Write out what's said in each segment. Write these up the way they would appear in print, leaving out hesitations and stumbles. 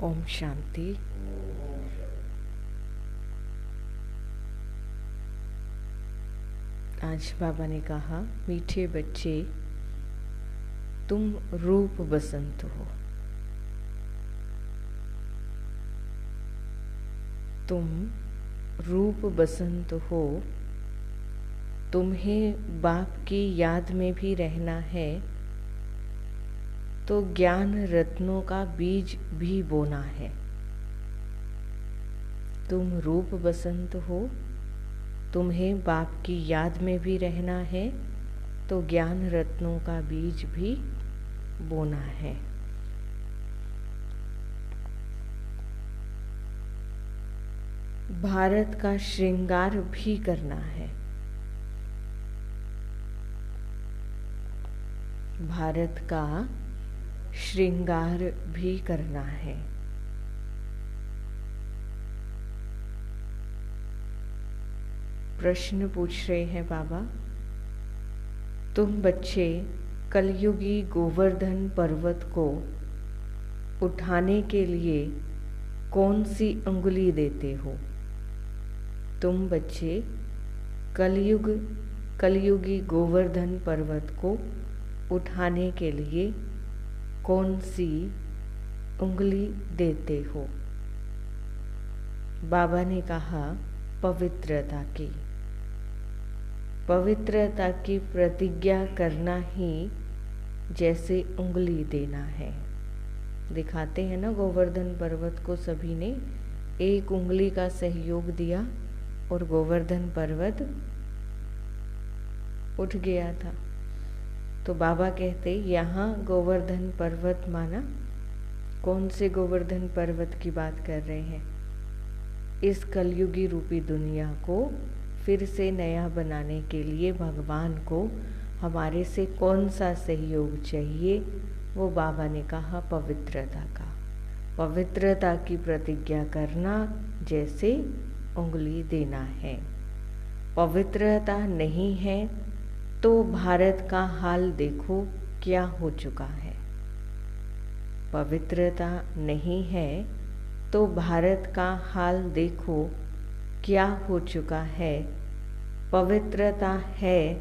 ओम शांति। आज बाबा ने कहा, मीठे बच्चे तुम रूप बसंत हो। तुम रूप बसंत हो। तुम्हें बाप की याद में भी रहना है तो ज्ञान रत्नों का बीज भी बोना है। तुम रूप बसंत हो। तुम्हें बाप की याद में भी रहना है तो ज्ञान रत्नों का बीज भी बोना है। भारत का श्रृंगार भी करना है। भारत का श्रृंगार भी करना है। प्रश्न पूछ रहे हैं बाबा, तुम बच्चे कलयुगी गोवर्धन पर्वत को उठाने के लिए कौन सी अंगुली देते हो? तुम बच्चे कलयुगी गोवर्धन पर्वत को उठाने के लिए कौन सी उंगली देते हो? बाबा ने कहा, पवित्रता की। पवित्रता की प्रतिज्ञा करना ही जैसे उंगली देना है। दिखाते हैं ना, गोवर्धन पर्वत को सभी ने एक उंगली का सहयोग दिया और गोवर्धन पर्वत उठ गया था। तो बाबा कहते, यहाँ गोवर्धन पर्वत माना, कौन से गोवर्धन पर्वत की बात कर रहे हैं? इस कलयुगी रूपी दुनिया को फिर से नया बनाने के लिए भगवान को हमारे से कौन सा सहयोग चाहिए? वो बाबा ने कहा, पवित्रता का। पवित्रता की प्रतिज्ञा करना जैसे उंगली देना है। पवित्रता नहीं है तो भारत का हाल देखो क्या हो चुका है। पवित्रता नहीं है तो भारत का हाल देखो क्या हो चुका है। पवित्रता है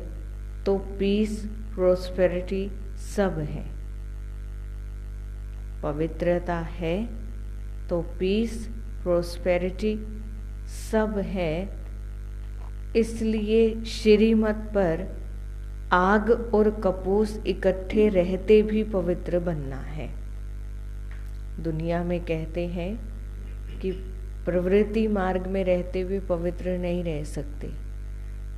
तो पीस, प्रोस्पेरिटी सब है। पवित्रता है तो पीस, प्रोस्पेरिटी सब है। इसलिए श्रीमत पर आग और कपूस इकट्ठे रहते भी पवित्र बनना है। दुनिया में कहते हैं कि प्रवृत्ति मार्ग में रहते हुए पवित्र नहीं रह सकते,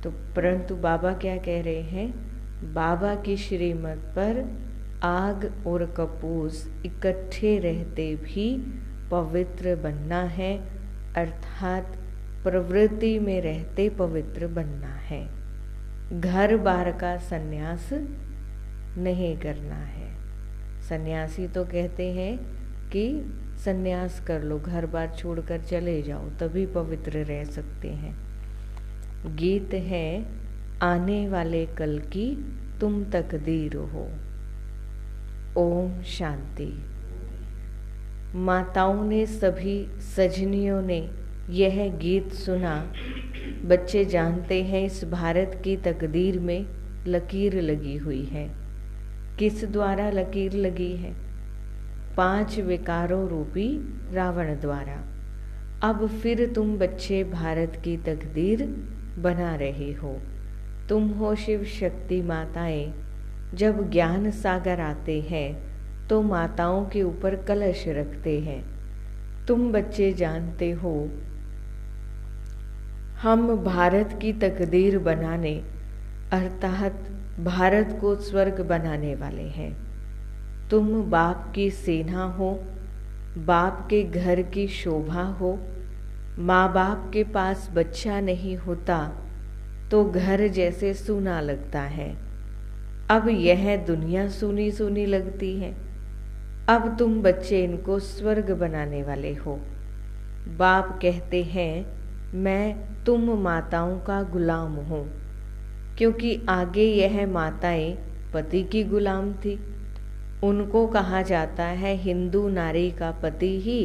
तो परंतु बाबा क्या कह रहे हैं? बाबा की श्रीमत पर आग और कपूस इकट्ठे रहते भी पवित्र बनना है, अर्थात प्रवृत्ति में रहते पवित्र बनना है। घर बार का सन्यास नहीं करना है। सन्यासी तो कहते हैं कि सन्यास कर लो, घर बार छोड़कर चले जाओ, तभी पवित्र रह सकते हैं। गीत है, आने वाले कल की तुम तकदीर हो। ओम शांति। माताओं ने, सभी सजनियों ने यह गीत सुना। बच्चे जानते हैं इस भारत की तकदीर में लकीर लगी हुई है। किस द्वारा लकीर लगी है? 5 विकारों रूपी रावण द्वारा। अब फिर तुम बच्चे भारत की तकदीर बना रहे हो। तुम हो शिव शक्ति माताएं। जब ज्ञान सागर आते हैं तो माताओं के ऊपर कलश रखते हैं। तुम बच्चे जानते हो हम भारत की तकदीर बनाने, अर्थात भारत को स्वर्ग बनाने वाले हैं। तुम बाप की सेना हो, बाप के घर की शोभा हो। माँ बाप के पास बच्चा नहीं होता तो घर जैसे सूना लगता है। अब यह दुनिया सूनी सूनी लगती है। अब तुम बच्चे इनको स्वर्ग बनाने वाले हो। बाप कहते हैं, मैं तुम माताओं का गुलाम हूँ, क्योंकि आगे यह माताएं पति की गुलाम थी। उनको कहा जाता है हिंदू नारी का पति ही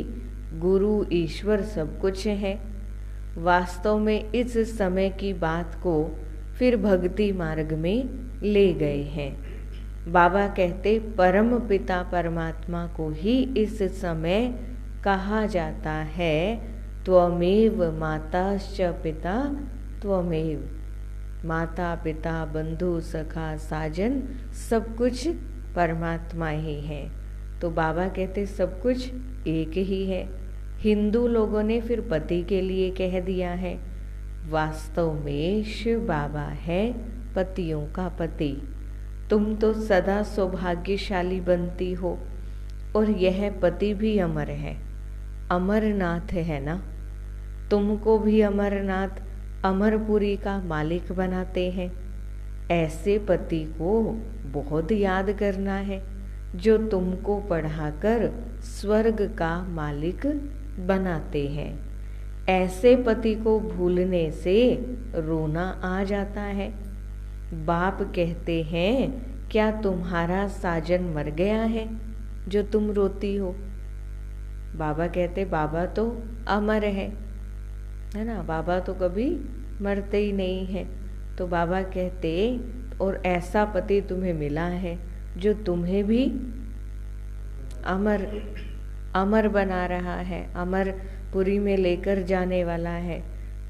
गुरु ईश्वर सब कुछ है। वास्तव में इस समय की बात को फिर भक्ति मार्ग में ले गए हैं। बाबा कहते परम पिता परमात्मा को ही इस समय कहा जाता है त्वमेव माताश्च पिता त्वमेव। माता पिता बंधु सखा साजन सब कुछ परमात्मा ही है। तो बाबा कहते सब कुछ एक ही है। हिंदू लोगों ने फिर पति के लिए कह दिया है, वास्तव में शिव बाबा है पतियों का पति। तुम तो सदा सौभाग्यशाली बनती हो और यह पति भी अमर है, अमरनाथ है ना। तुमको भी अमरनाथ अमरपुरी का मालिक बनाते हैं। ऐसे पति को बहुत याद करना है जो तुमको पढ़ाकर स्वर्ग का मालिक बनाते हैं। ऐसे पति को भूलने से रोना आ जाता है। बाप कहते हैं क्या तुम्हारा साजन मर गया है जो तुम रोती हो? बाबा कहते बाबा तो अमर है ना, बाबा तो कभी मरते ही नहीं है। तो बाबा कहते और ऐसा पति तुम्हें मिला है जो तुम्हें भी अमर बना रहा है, अमरपुरी में लेकर जाने वाला है।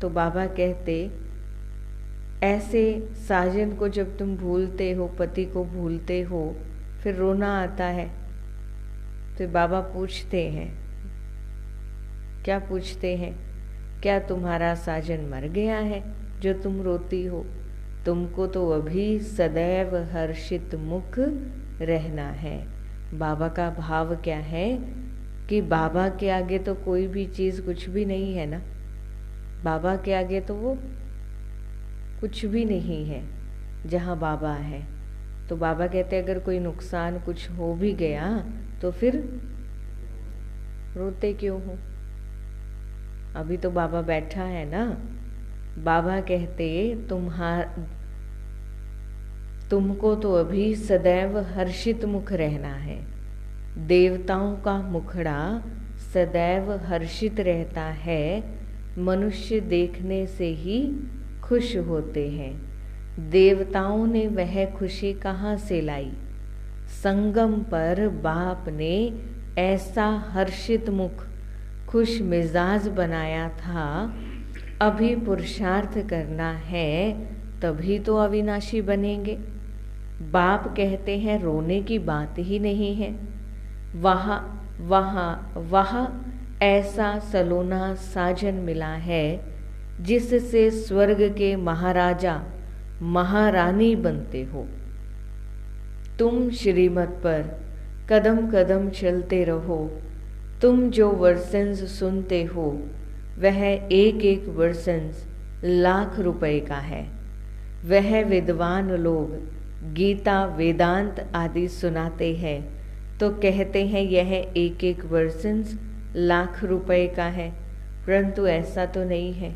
तो बाबा कहते ऐसे साजन को जब तुम भूलते हो, पति को भूलते हो, फिर रोना आता है। तो बाबा पूछते हैं, क्या पूछते हैं? क्या तुम्हारा साजन मर गया है जो तुम रोती हो? तुमको तो अभी सदैव हर्षित मुख रहना है। बाबा का भाव क्या है कि बाबा के आगे तो कोई भी चीज़ कुछ भी नहीं है ना। बाबा के आगे तो वो कुछ भी नहीं है जहाँ बाबा है। तो बाबा कहते अगर कोई नुकसान कुछ हो भी गया तो फिर रोते क्यों हो? अभी तो बाबा बैठा है ना। बाबा कहते तुमको तो अभी सदैव हर्षित मुख रहना है। देवताओं का मुखड़ा सदैव हर्षित रहता है। मनुष्य देखने से ही खुश होते हैं। देवताओं ने वह खुशी कहाँ से लाई? संगम पर बाप ने ऐसा हर्षित मुख खुश मिजाज बनाया था। अभी पुरुषार्थ करना है तभी तो अविनाशी बनेंगे। बाप कहते हैं रोने की बात ही नहीं है। वहाँ ऐसा सलोना साजन मिला है जिससे स्वर्ग के महाराजा महारानी बनते हो। तुम श्रीमत पर कदम कदम चलते रहो। तुम जो वर्सेंस सुनते हो वह एक एक वर्सेंस लाख रुपए का है। वह विद्वान लोग गीता वेदांत आदि सुनाते हैं तो कहते हैं यह एक एक वर्सेंस लाख रुपए का है, परंतु ऐसा तो नहीं है।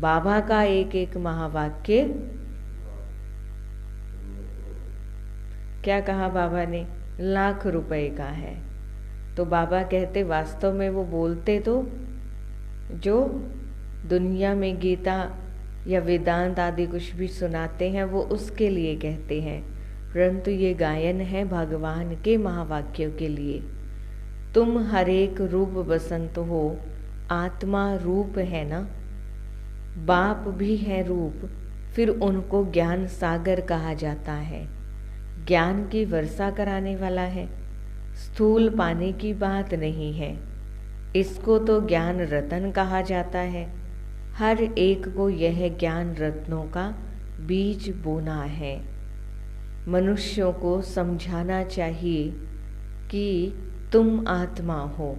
बाबा का एक एक महावाक्य क्या कहा बाबा ने? लाख रुपए का है। तो बाबा कहते वास्तव में वो बोलते तो जो दुनिया में गीता या वेदांत आदि कुछ भी सुनाते हैं वो उसके लिए कहते हैं, परंतु ये गायन है भगवान के महावाक्यों के लिए। तुम हर एक रूप बसंत हो, आत्मा रूप है ना। बाप भी है रूप, फिर उनको ज्ञान सागर कहा जाता है। ज्ञान की वर्षा कराने वाला है। स्थूल पानी की बात नहीं है। इसको तो ज्ञान रत्न कहा जाता है। हर एक को यह ज्ञान रत्नों का बीज बोना है। मनुष्यों को समझाना चाहिए कि तुम आत्मा हो,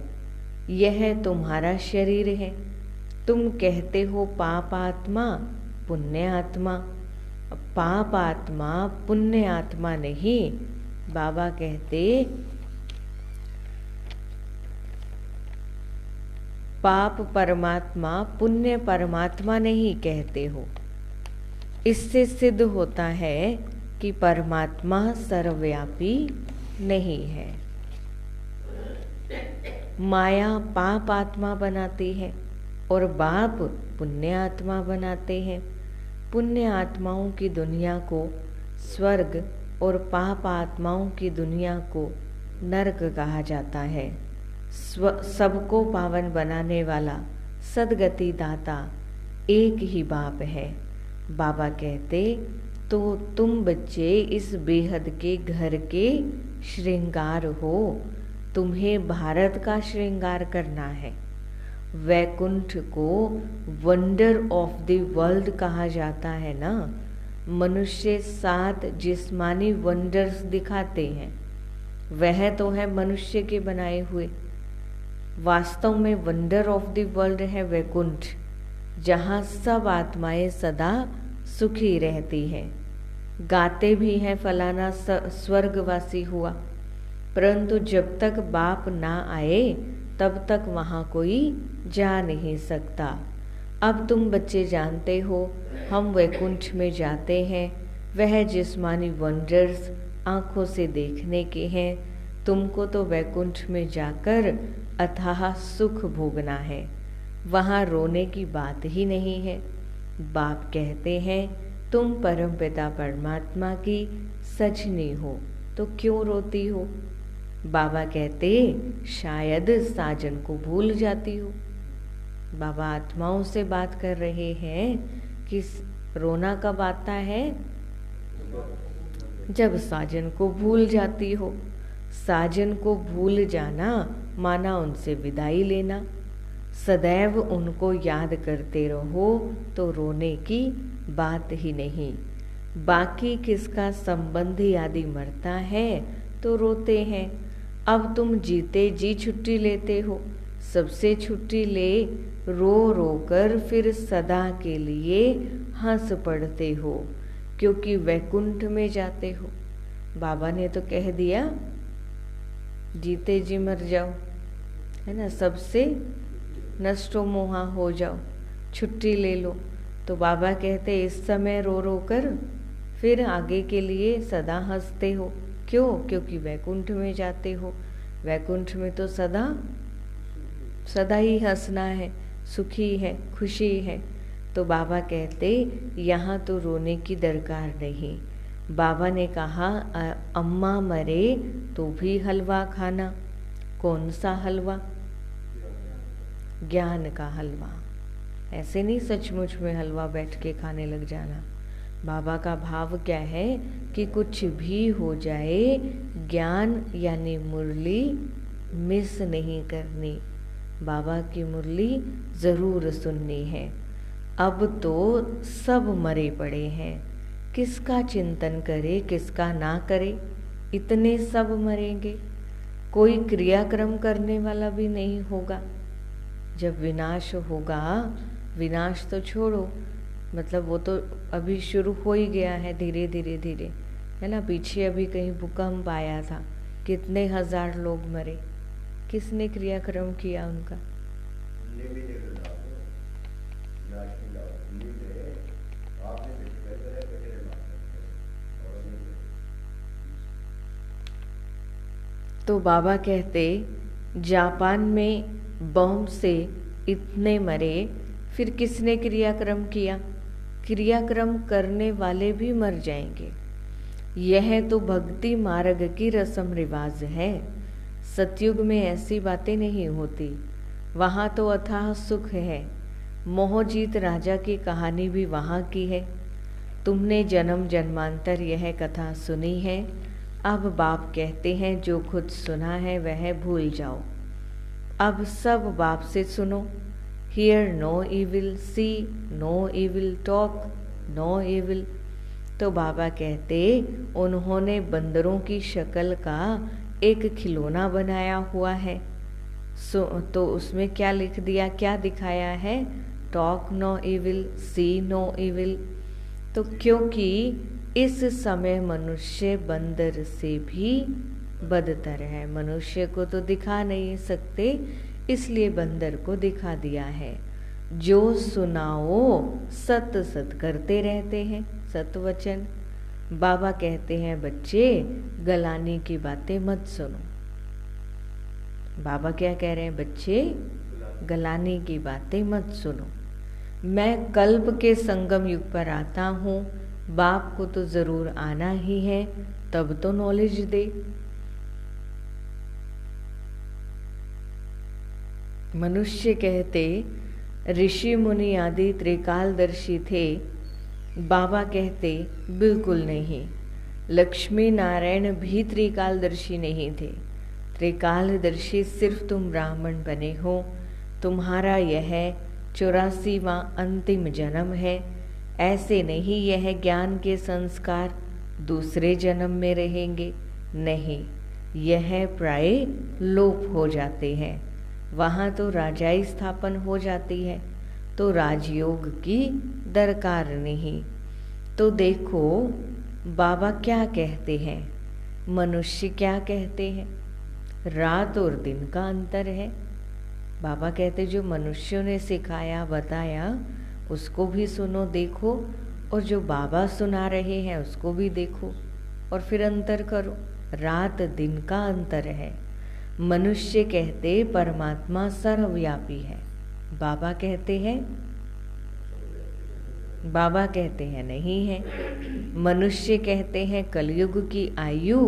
यह तुम्हारा शरीर है। तुम कहते हो पाप आत्मा पुण्य आत्मा। पाप आत्मा पुण्य आत्मा नहीं। बाबा कहते पाप परमात्मा पुण्य परमात्मा नहीं कहते हो। इससे सिद्ध होता है कि परमात्मा सर्वव्यापी नहीं है। माया पाप आत्मा बनाती है और बाप पुण्य आत्मा बनाते हैं। पुण्य आत्माओं की दुनिया को स्वर्ग और पाप आत्माओं की दुनिया को नरक कहा जाता है। सबको पावन बनाने वाला सद्गति दाता एक ही बाप है। बाबा कहते, तो तुम बच्चे इस बेहद के घर के श्रृंगार हो, तुम्हें भारत का श्रृंगार करना है। वैकुंठ को वंडर ऑफ द वर्ल्ड कहा जाता है ना। मनुष्य 7 जिस्मानी वंडर्स दिखाते हैं, वह तो है मनुष्य के बनाए हुए। वास्तव में वंडर ऑफ द वर्ल्ड है वैकुंठ, जहाँ सब आत्माएं सदा सुखी रहती हैं। गाते भी हैं फलाना स्वर्गवासी हुआ, परंतु जब तक बाप ना आए तब तक वहाँ कोई जा नहीं सकता। अब तुम बच्चे जानते हो, हम वैकुंठ में जाते हैं। वह जिस्मानी वंडर्स आँखों से देखने के हैं। तुमको तो वैकुंठ में जाकर अथाह सुख भोगना है, वहाँ रोने की बात ही नहीं है। बाप कहते हैं, तुम परमपिता परमात्मा की सजनी हो तो क्यों रोती हो। बाबा कहते, शायद साजन को भूल जाती हो। बाबा आत्माओं से बात कर रहे हैं कि रोना कब आता है, जब साजन को भूल जाती हो। साजन को भूल जाना माना उनसे विदाई लेना। सदैव उनको याद करते रहो तो रोने की बात ही नहीं। बाकी किसका संबंधी आदि मरता है तो रोते हैं। अब तुम जीते जी छुट्टी लेते हो, सबसे छुट्टी ले रो रो कर फिर सदा के लिए हंस पड़ते हो, क्योंकि वैकुंठ में जाते हो। बाबा ने तो कह दिया जीते जी मर जाओ, है ना, सबसे नष्टो मोहा हो जाओ, छुट्टी ले लो। तो बाबा कहते इस समय रो रो कर फिर आगे के लिए सदा हंसते हो। क्यों? क्योंकि वैकुंठ में जाते हो। वैकुंठ में तो सदा सदा ही हंसना है, सुखी है, खुशी है। तो बाबा कहते यहाँ तो रोने की दरकार नहीं। बाबा ने कहा अम्मा मरे तो भी हलवा खाना। कौन सा हलवा? ज्ञान का हलवा। ऐसे नहीं सचमुच में हलवा बैठ के खाने लग जाना। बाबा का भाव क्या है कि कुछ भी हो जाए, ज्ञान यानी मुरली मिस नहीं करनी, बाबा की मुरली ज़रूर सुननी है। अब तो सब मरे पड़े हैं, किसका चिंतन करे किसका ना करे, इतने सब मरेंगे। कोई क्रियाक्रम करने वाला भी नहीं होगा। जब विनाश होगा, विनाश तो छोड़ो, मतलब वो तो अभी शुरू हो ही गया है धीरे धीरे धीरे, है ना। पीछे अभी कहीं भूकंप आया था, कितने हजार लोग मरे, किसने क्रियाक्रम किया उनका? तो बाबा कहते जापान में बम से इतने मरे, फिर किसने क्रियाक्रम किया? क्रियाक्रम करने वाले भी मर जाएंगे। यह तो भक्ति मार्ग की रस्म रिवाज है। सतयुग में ऐसी बातें नहीं होती, वहाँ तो अथाह सुख है। मोहजीत राजा की कहानी भी वहाँ की है। तुमने जन्म जन्मांतर यह कथा सुनी है। अब बाप कहते हैं जो खुद सुना है वह भूल जाओ। अब सब बाप से सुनो। Hear no evil, see no evil, talk no evil. तो बाबा कहते उन्होंने बंदरों की शक्ल का एक खिलौना बनाया हुआ है। तो उसमें क्या लिख दिया, क्या दिखाया है? Talk no evil, see no evil. तो क्योंकि इस समय मनुष्य बंदर से भी बदतर है। मनुष्य को तो दिखा नहीं सकते, इसलिए बंदर को दिखा दिया है। जो सुनाओ सत सत करते रहते हैं, सत वचन। बाबा कहते हैं बच्चे गलानी की बातें मत सुनो। बाबा क्या कह रहे हैं? बच्चे गलानी की बातें मत सुनो। मैं कल्प के संगम युग पर आता हूँ, बाप को तो जरूर आना ही है, तब तो नॉलेज दे। मनुष्य कहते ऋषि मुनि आदि त्रिकालदर्शी थे। बाबा कहते बिल्कुल नहीं, लक्ष्मी नारायण भी त्रिकालदर्शी नहीं थे। त्रिकालदर्शी सिर्फ तुम ब्राह्मण बने हो। तुम्हारा यह 84वां अंतिम जन्म है। ऐसे नहीं यह ज्ञान के संस्कार दूसरे जन्म में रहेंगे, नहीं, यह प्राय लोप हो जाते हैं। वहाँ तो राजाई स्थापन हो जाती है, तो राजयोग की दरकार नहीं। तो देखो बाबा क्या कहते हैं, मनुष्य क्या कहते हैं, रात और दिन का अंतर है। बाबा कहते जो मनुष्यों ने सिखाया बताया उसको भी सुनो देखो, और जो बाबा सुना रहे हैं उसको भी देखो, और फिर अंतर करो। रात दिन का अंतर है। मनुष्य कहते परमात्मा सर्वव्यापी है, बाबा कहते हैं नहीं है। मनुष्य कहते हैं कलयुग की आयु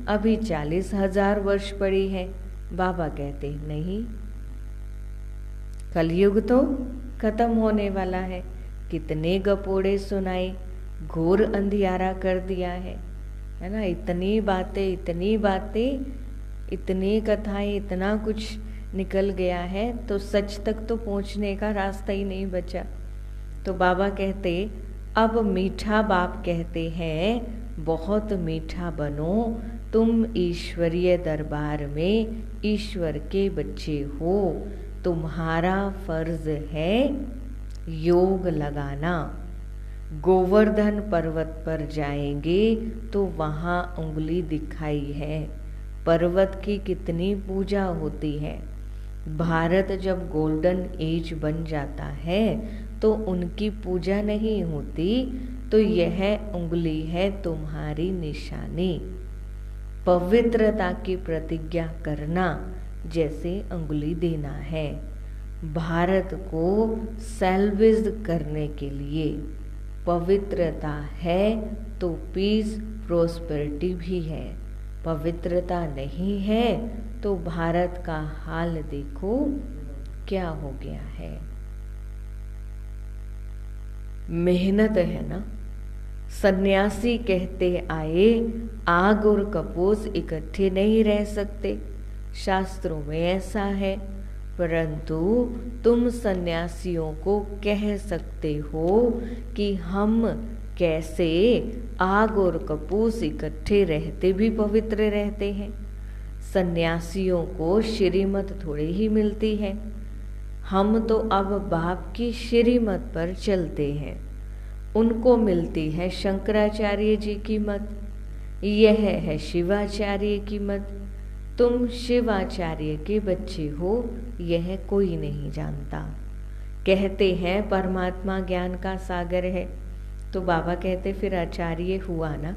अभी 40,000 वर्ष पड़ी है, बाबा कहते नहीं, कलयुग तो खत्म होने वाला है। कितने गपोड़े सुनाए, घोर अंधियारा कर दिया है ना। इतनी बातें, इतनी कथाएं, इतना कुछ निकल गया है, तो सच तक तो पहुंचने का रास्ता ही नहीं बचा। तो बाबा कहते अब मीठा बाप कहते हैं बहुत मीठा बनो, तुम ईश्वरीय दरबार में ईश्वर के बच्चे हो। तुम्हारा फर्ज है योग लगाना। गोवर्धन पर्वत पर जाएंगे तो वहाँ उंगली दिखाई है। पर्वत की कितनी पूजा होती है। भारत जब गोल्डन एज बन जाता है तो उनकी पूजा नहीं होती, तो यह उंगली है तुम्हारी निशानी। पवित्रता की प्रतिज्ञा करना जैसे उंगली देना है। भारत को सैल्वेज करने के लिए पवित्रता है तो पीस प्रोस्पेरिटी भी है। पवित्रता नहीं है तो भारत का हाल देखो क्या हो गया है। मेहनत है ना। सन्यासी कहते आए आग और कपूस इकट्ठे नहीं रह सकते, शास्त्रों में ऐसा है, परंतु तुम सन्यासियों को कह सकते हो कि हम कैसे आग और कपूस इकट्ठे रहते भी पवित्र रहते हैं। सन्यासियों को श्रीमत थोड़ी ही मिलती है, हम तो अब बाप की श्रीमत पर चलते हैं। उनको मिलती है शंकराचार्य जी की मत, यह है शिवाचार्य की मत। तुम शिवाचार्य के बच्चे हो, यह कोई नहीं जानता। कहते हैं परमात्मा ज्ञान का सागर है, तो बाबा कहते फिर आचार्य हुआ ना,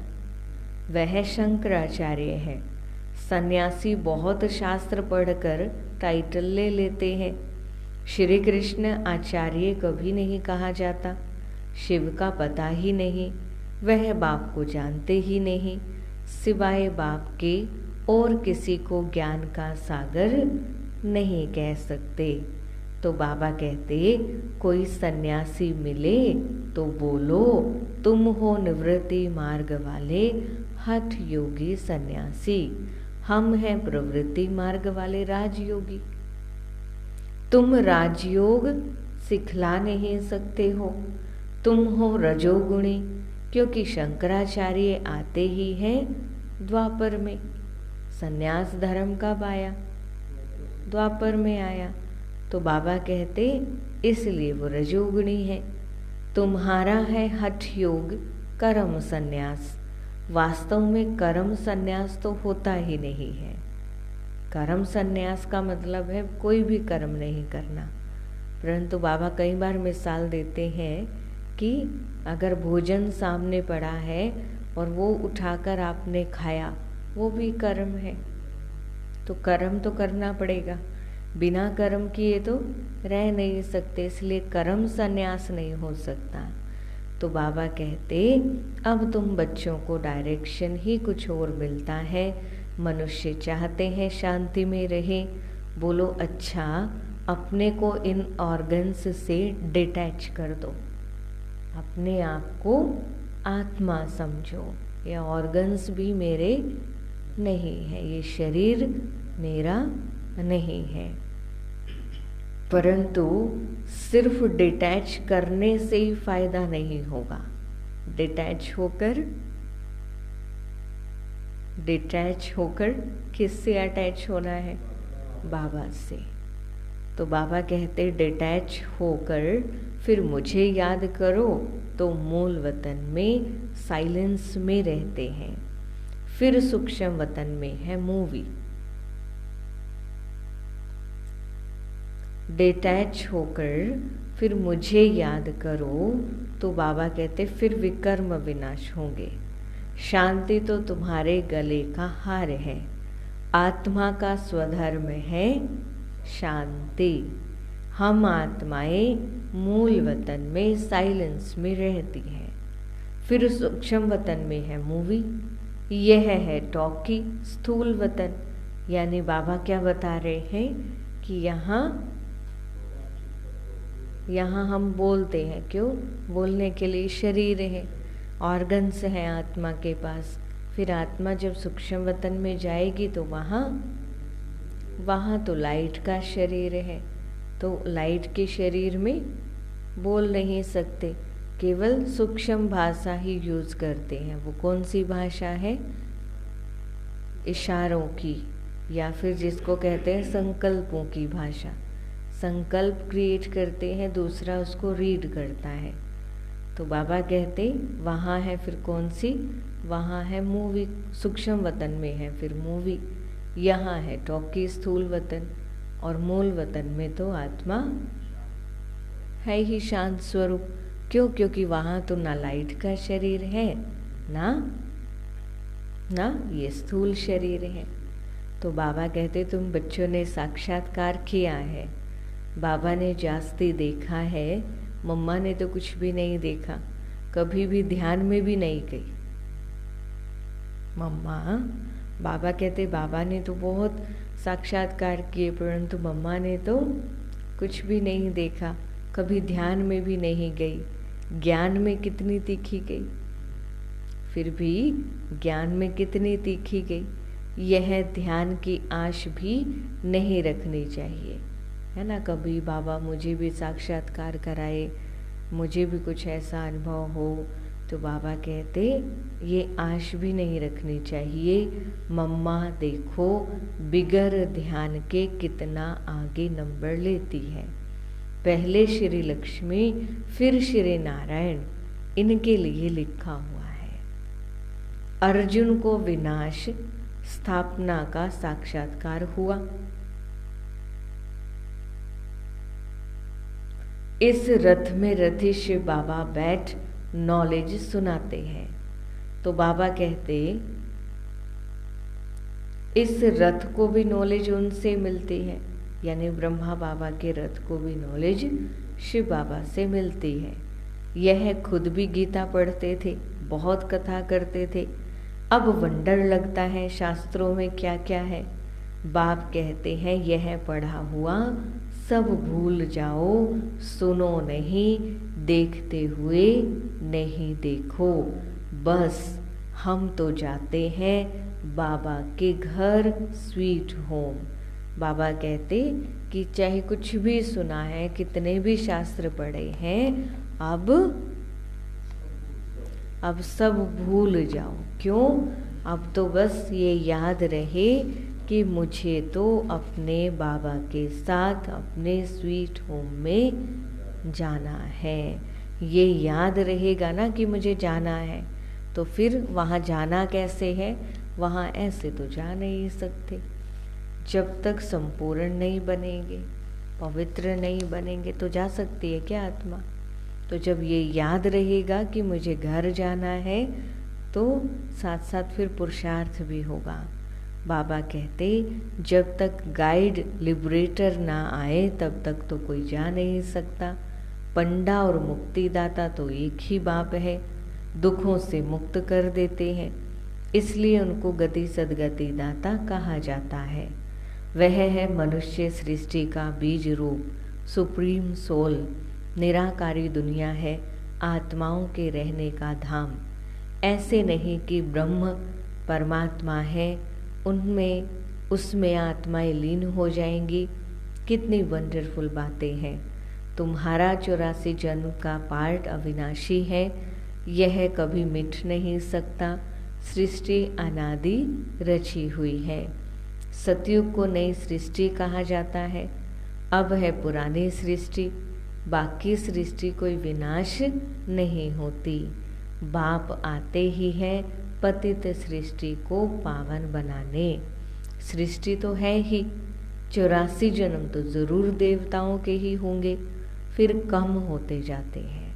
वह शंकराचार्य है। सन्यासी बहुत शास्त्र पढ़कर टाइटल ले लेते हैं। श्री कृष्ण आचार्य कभी नहीं कहा जाता। शिव का पता ही नहीं, वह बाप को जानते ही नहीं, सिवाय बाप के और किसी को ज्ञान का सागर नहीं कह सकते। तो बाबा कहते कोई सन्यासी मिले तो बोलो तुम हो निवृत्ति मार्ग वाले हठ योगी सन्यासी, हम हैं प्रवृत्ति मार्ग वाले राजयोगी। तुम राजयोग सिखला नहीं सकते हो, तुम हो रजोगुणी, क्योंकि शंकराचार्य आते ही हैं द्वापर में। सन्यास धर्म कब आया? द्वापर में आया। तो बाबा कहते इसलिए वो रजोगुणी है। तुम्हारा है हठ योग कर्म सन्यास। वास्तव में कर्म सन्यास तो होता ही नहीं है। कर्म सन्यास का मतलब है कोई भी कर्म नहीं करना। परंतु बाबा कई बार मिसाल देते हैं कि अगर भोजन सामने पड़ा है और वो उठाकर आपने खाया, वो भी कर्म है। तो कर्म तो करना पड़ेगा, बिना कर्म किए तो रह नहीं सकते, इसलिए कर्म संन्यास नहीं हो सकता। तो बाबा कहते अब तुम बच्चों को डायरेक्शन ही कुछ और मिलता है। मनुष्य चाहते हैं शांति में रहे। बोलो अच्छा, अपने को इन ऑर्गन्स से डिटैच कर दो, अपने आप को आत्मा समझो। ये ऑर्गन्स भी मेरे नहीं है, ये शरीर मेरा नहीं है। परंतु सिर्फ डिटैच करने से ही फायदा नहीं होगा। डिटैच होकर किससे अटैच होना है? बाबा से। तो बाबा कहते डिटैच होकर फिर मुझे याद करो, तो मूल वतन में साइलेंस में रहते हैं। फिर सूक्ष्म वतन में है मूवी। डिटैच होकर फिर मुझे याद करो, तो बाबा कहते फिर विकर्म विनाश होंगे। शांति तो तुम्हारे गले का हार है, आत्मा का स्वधर्म है शांति। हम आत्माएं मूल वतन में साइलेंस में रहती हैं। फिर सूक्ष्म वतन में है मूवी, यह है टॉकी स्थूल वतन। यानी बाबा क्या बता रहे हैं कि यहाँ हम बोलते हैं, क्यों? बोलने के लिए शरीर है, ऑर्गन्स हैं आत्मा के पास। फिर आत्मा जब सूक्ष्म वतन में जाएगी तो वहाँ तो लाइट का शरीर है, तो लाइट के शरीर में बोल नहीं सकते, केवल सूक्ष्म भाषा ही यूज करते हैं। वो कौन सी भाषा है? इशारों की, या फिर जिसको कहते हैं संकल्पों की भाषा। संकल्प क्रिएट करते हैं, दूसरा उसको रीड करता है। तो बाबा कहते वहाँ है फिर कौन सी? वहाँ है मूवी। सूक्ष्म वतन में है फिर मूवी, यहाँ है टॉकी स्थूल वतन, और मूल वतन में तो आत्मा है ही शांत स्वरूप। क्यों? क्योंकि वहाँ तो ना लाइट का शरीर है, ना ये स्थूल शरीर है। तो बाबा कहते तुम बच्चों ने साक्षात्कार किया है, बाबा ने जास्ती देखा है, मम्मा ने तो कुछ भी नहीं देखा, कभी भी ध्यान में भी नहीं गई मम्मा। बाबा कहते बाबा ने तो बहुत साक्षात्कार किए, परंतु मम्मा ने तो कुछ भी नहीं देखा, कभी ध्यान में भी नहीं गई। ज्ञान में कितनी तीखी गई, फिर भी ज्ञान में कितनी तीखी गई। यह ध्यान की आश भी नहीं रखनी चाहिए, है ना। कभी बाबा मुझे भी साक्षात्कार कराए, मुझे भी कुछ ऐसा अनुभव हो, तो बाबा कहते ये आश भी नहीं रखनी चाहिए। मम्मा देखो बिगर ध्यान के कितना आगे नंबर लेती है। पहले श्री लक्ष्मी, फिर श्री नारायण, इनके लिए लिखा हुआ है। अर्जुन को विनाश स्थापना का साक्षात्कार हुआ। इस रथ में रथी शिव बाबा बैठ नॉलेज सुनाते हैं। तो बाबा कहते इस रथ को भी नॉलेज उनसे मिलती है, यानी ब्रह्मा बाबा के रथ को भी नॉलेज शिव बाबा से मिलती है। यह खुद भी गीता पढ़ते थे, बहुत कथा करते थे। अब वंडर लगता है शास्त्रों में क्या क्या है। बाप कहते हैं यह पढ़ा हुआ सब भूल जाओ, सुनो नहीं, देखते हुए नहीं देखो। बस हम तो जाते हैं बाबा के घर, स्वीट होम। बाबा कहते कि चाहे कुछ भी सुना है, कितने भी शास्त्र पढ़े हैं, अब सब भूल जाओ। क्यों? अब तो बस ये याद रहे कि मुझे तो अपने बाबा के साथ अपने स्वीट होम में जाना है। ये याद रहेगा ना कि मुझे जाना है, तो फिर वहाँ जाना कैसे है? वहाँ ऐसे तो जा नहीं सकते। जब तक संपूर्ण नहीं बनेंगे, पवित्र नहीं बनेंगे, तो जा सकती है क्या आत्मा? तो जब ये याद रहेगा कि मुझे घर जाना है, तो साथ साथ फिर पुरुषार्थ भी होगा। बाबा कहते जब तक गाइड लिबरेटर ना आए तब तक तो कोई जा नहीं सकता। पंडा और मुक्तिदाता तो एक ही बाप है, दुखों से मुक्त कर देते हैं, इसलिए उनको गति सदगति दाता कहा जाता है। वह है मनुष्य सृष्टि का बीज रूप, सुप्रीम सोल। निराकारी दुनिया है आत्माओं के रहने का धाम। ऐसे नहीं कि ब्रह्म परमात्मा है, उनमें उसमें आत्माएं लीन हो जाएंगी। कितनी वंडरफुल बातें हैं। तुम्हारा 84 जन्म का पार्ट अविनाशी है, यह कभी मिट नहीं सकता। सृष्टि अनादि रची हुई है। सतयुग को नई सृष्टि कहा जाता है। अब है पुरानी सृष्टि। बाकी सृष्टि कोई विनाश नहीं होती। बाप आते ही है पतित सृष्टि को पावन बनाने। सृष्टि तो है ही, 84 जन्म तो जरूर देवताओं के ही होंगे, फिर कम होते जाते हैं।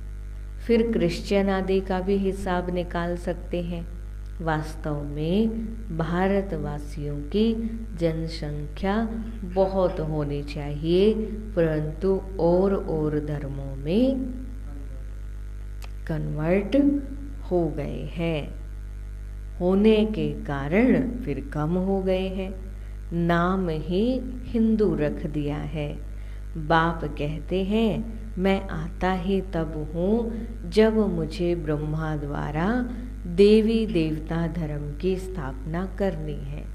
फिर क्रिश्चियन आदि का भी हिसाब निकाल सकते हैं। वास्तव में भारतवासियों की जनसंख्या बहुत होनी चाहिए, परंतु और धर्मों में कन्वर्ट हो गए हैं। होने के कारण फिर कम हो गए हैं। नाम ही हिंदू रख दिया है। बाप कहते हैं मैं आता ही तब हूँ जब मुझे ब्रह्मा द्वारा देवी देवता धर्म की स्थापना करनी है।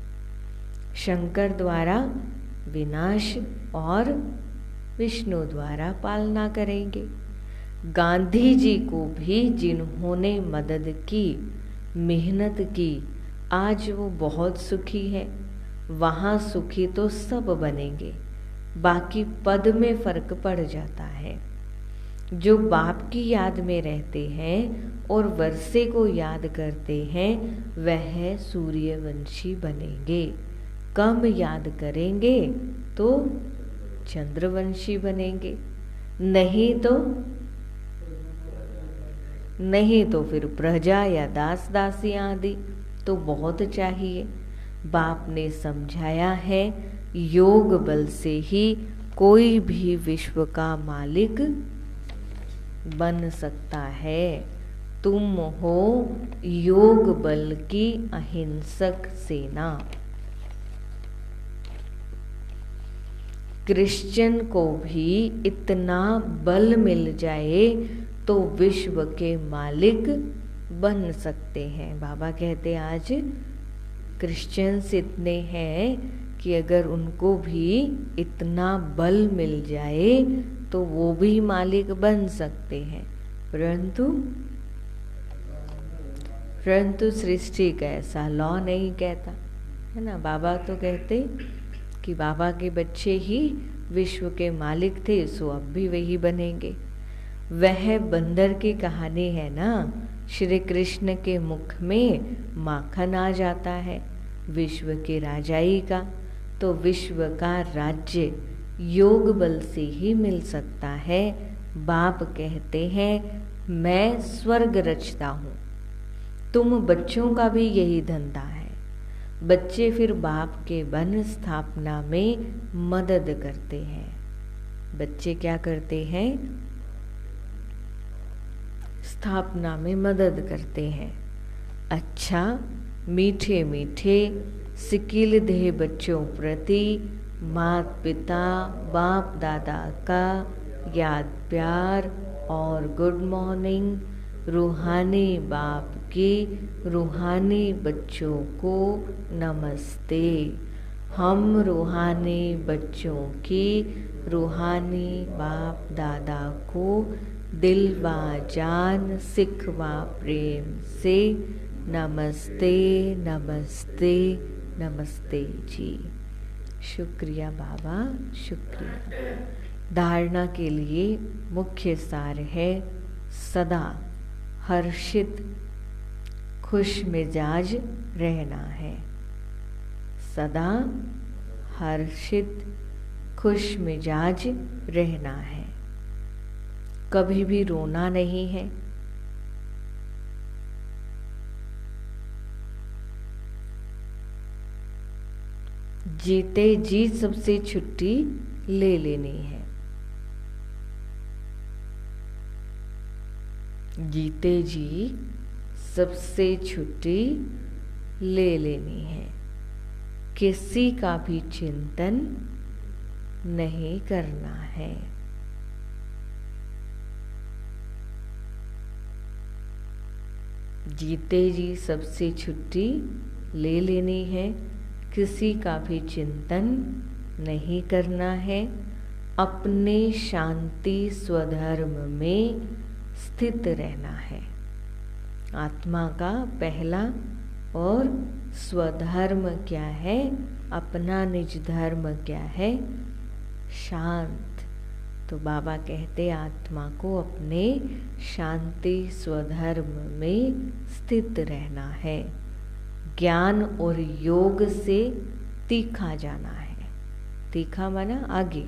शंकर द्वारा विनाश और विष्णु द्वारा पालना करेंगे। गांधी जी को भी जिन्होंने मदद की, मेहनत की, आज वो बहुत सुखी है। वहाँ सुखी तो सब बनेंगे, बाकी पद में फर्क पड़ जाता है। जो बाप की याद में रहते हैं और वर्षे को याद करते हैं वह सूर्यवंशी बनेंगे। कम याद करेंगे तो चंद्रवंशी बनेंगे, नहीं तो फिर प्रजा या दास दासी आदि तो बहुत चाहिए। बाप ने समझाया है योग बल से ही कोई भी विश्व का मालिक बन सकता है। तुम हो योग बल की अहिंसक सेना। क्रिश्चियन को भी इतना बल मिल जाए तो विश्व के मालिक बन सकते हैं। बाबा कहते आज क्रिश्चियंस इतने हैं कि अगर उनको भी इतना बल मिल जाए तो वो भी मालिक बन सकते हैं, परंतु सृष्टि का ऐसा लॉ नहीं कहता है ना। बाबा तो कहते कि बाबा के बच्चे ही विश्व के मालिक थे, सो अब भी वही बनेंगे। वह बंदर की कहानी है ना, श्री कृष्ण के मुख में माखन आ जाता है विश्व के राजाई का, तो विश्व का राज्य योग बल से ही मिल सकता है। बाप कहते हैं मैं स्वर्ग रचता हूँ। तुम बच्चों का भी यही धंधा है। बच्चे फिर बाप के वन स्थापना में मदद करते हैं। बच्चे क्या करते हैं? स्थापना में मदद करते हैं। अच्छा, मीठे मीठे सिकिल देह बच्चों प्रति माता पिता बाप दादा का याद प्यार और गुड मॉर्निंग। रूहानी बाप के रूहानी बच्चों को नमस्ते। हम रूहानी बच्चों की रूहानी बाप दादा को दिल व जान सिख व प्रेम से नमस्ते नमस्ते नमस्ते जी। शुक्रिया बाबा, शुक्रिया। धारणा के लिए मुख्य सार है सदा हर्षित खुश मिजाज रहना है। सदा हर्षित खुश मिजाज रहना है। कभी भी रोना नहीं है। जीते जी सबसे छुट्टी ले लेनी है। जीते जी सबसे छुट्टी ले लेनी है, किसी का भी चिंतन नहीं करना है। जीते जी सबसे छुट्टी ले लेनी है, किसी का भी चिंतन नहीं करना है, अपने शांति स्वधर्म में स्थित रहना है। आत्मा का पहला और स्वधर्म क्या है, अपना निज धर्म क्या है, शांत। तो बाबा कहते आत्मा को अपने शांति स्वधर्म में स्थित रहना है। ज्ञान और योग से तीखा जाना है। तीखा माना आगे,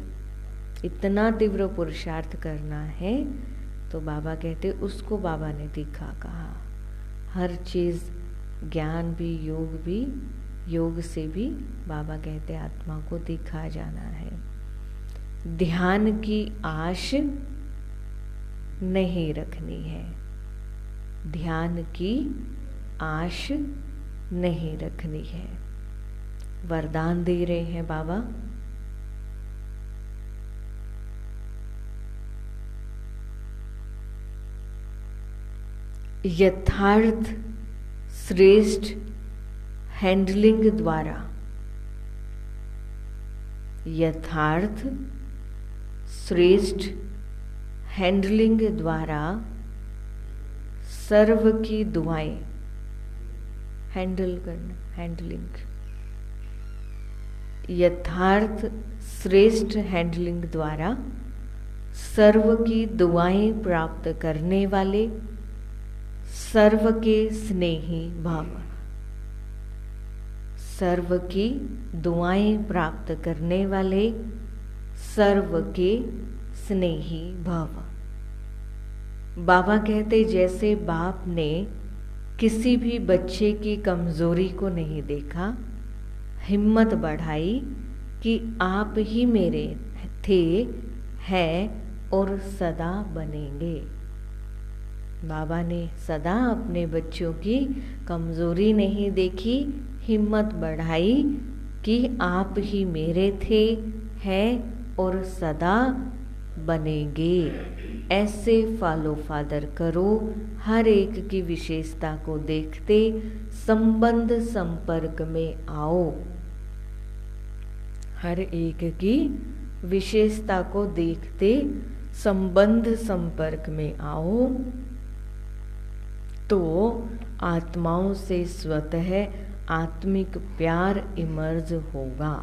इतना तीव्र पुरुषार्थ करना है। तो बाबा कहते उसको बाबा ने तीखा कहा। हर चीज़, ज्ञान भी, योग से भी बाबा कहते आत्मा को तीखा जाना है। ध्यान की आश नहीं रखनी है, ध्यान की आश नहीं रखनी है। वरदान दे रहे हैं बाबा, यथार्थ श्रेष्ठ हैंडलिंग द्वारा, यथार्थ श्रेष्ठ हैंडलिंग द्वारा सर्व की दुआएं, हैंडल करना, हैंडलिंग, यथार्थ श्रेष्ठ हैंडलिंग द्वारा सर्व की दुआएं प्राप्त करने वाले, सर्व के स्नेही भाव, सर्व की दुआएं प्राप्त करने वाले, सर्व के स्नेही भाव। बाबा कहते जैसे बाप ने किसी भी बच्चे की कमजोरी को नहीं देखा, हिम्मत बढ़ाई कि आप ही मेरे थे, हैं और सदा बनेंगे। बाबा ने सदा अपने बच्चों की कमजोरी नहीं देखी, हिम्मत बढ़ाई कि आप ही मेरे थे, हैं और सदा बनेंगे। ऐसे फॉलो फादर करो, हर एक की विशेषता को देखते संबंध संपर्क में आओ, हर एक की विशेषता को देखते संबंध संपर्क में आओ, तो आत्माओं से स्वतः आत्मिक प्यार इमर्ज होगा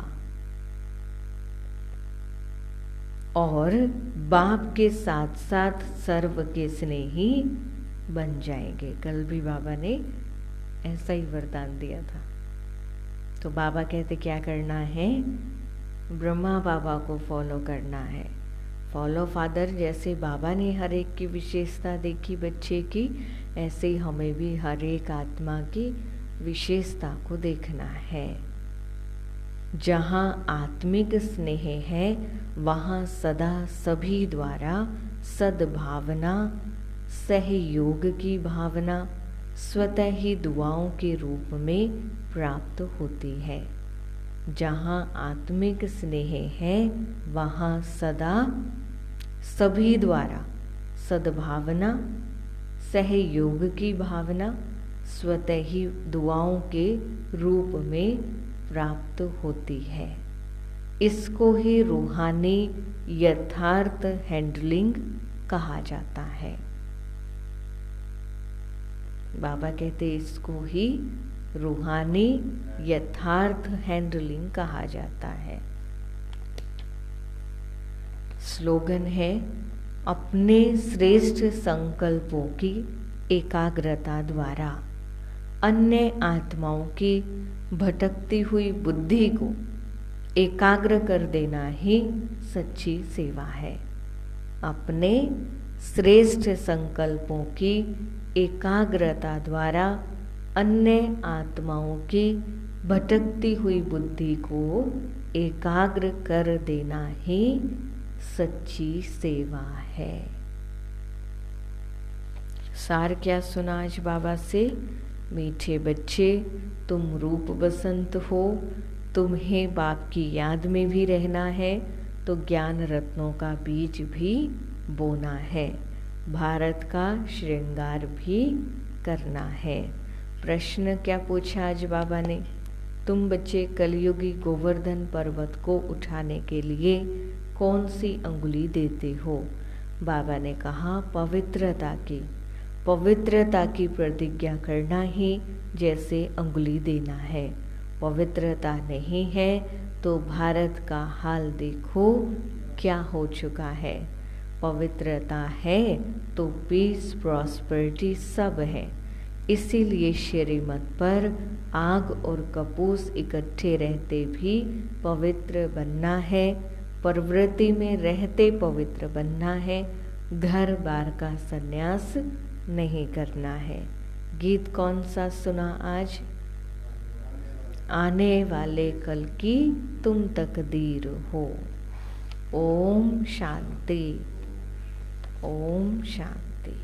और बाप के साथ साथ सर्व के स्नेही बन जाएंगे। कल भी बाबा ने ऐसा ही वरदान दिया था। तो बाबा कहते क्या करना है, ब्रह्मा बाबा को फॉलो करना है। फॉलो फादर, जैसे बाबा ने हर एक की विशेषता देखी बच्चे की, ऐसे ही हमें भी हर एक आत्मा की विशेषता को देखना है। जहाँ आत्मिक स्नेह है वहाँ सदा सभी द्वारा सद्भावना, सहयोग की भावना स्वतः ही दुआओं के रूप में प्राप्त होती है। जहाँ आत्मिक स्नेह है वहाँ सदा सभी द्वारा सद्भावना, सहयोग की भावना स्वतः ही दुआओं के रूप में प्राप्त होती है। इसको ही रूहानी यथार्थ हैंडलिंग कहा जाता है। बाबा कहते इसको ही रूहानी यथार्थ हैंडलिंग कहा जाता है। स्लोगन है, अपने श्रेष्ठ संकल्पों की एकाग्रता द्वारा अन्य आत्माओं की भटकती हुई बुद्धि को एकाग्र कर देना ही सच्ची सेवा है। अपने श्रेष्ठ संकल्पों की एकाग्रता द्वारा अन्य आत्माओं की भटकती हुई बुद्धि को एकाग्र कर देना ही सच्ची सेवा है। सार क्या सुना आज बाबा से? मीठे बच्चे, तुम रूप बसंत हो, तुम्हें बाप की याद में भी रहना है, तो ज्ञान रत्नों का बीज भी बोना है, भारत का श्रृंगार भी करना है। प्रश्न क्या पूछा आज बाबा ने? तुम बच्चे कलयुगी गोवर्धन पर्वत को उठाने के लिए कौन सी अंगुली देते हो? बाबा ने कहा पवित्रता की। पवित्रता की प्रतिज्ञा करना ही जैसे अंगुली देना है। पवित्रता नहीं है तो भारत का हाल देखो क्या हो चुका है। पवित्रता है तो पीस प्रॉस्पेरिटी सब है। इसीलिए श्रीमत पर आग और कपूस इकट्ठे रहते भी पवित्र बनना है, प्रवृत्ति में रहते पवित्र बनना है, घर बार का संन्यास नहीं करना है। गीत कौन सा सुना आज? आने वाले कल की तुम तकदीर हो। ओम शांति, ओम शांति।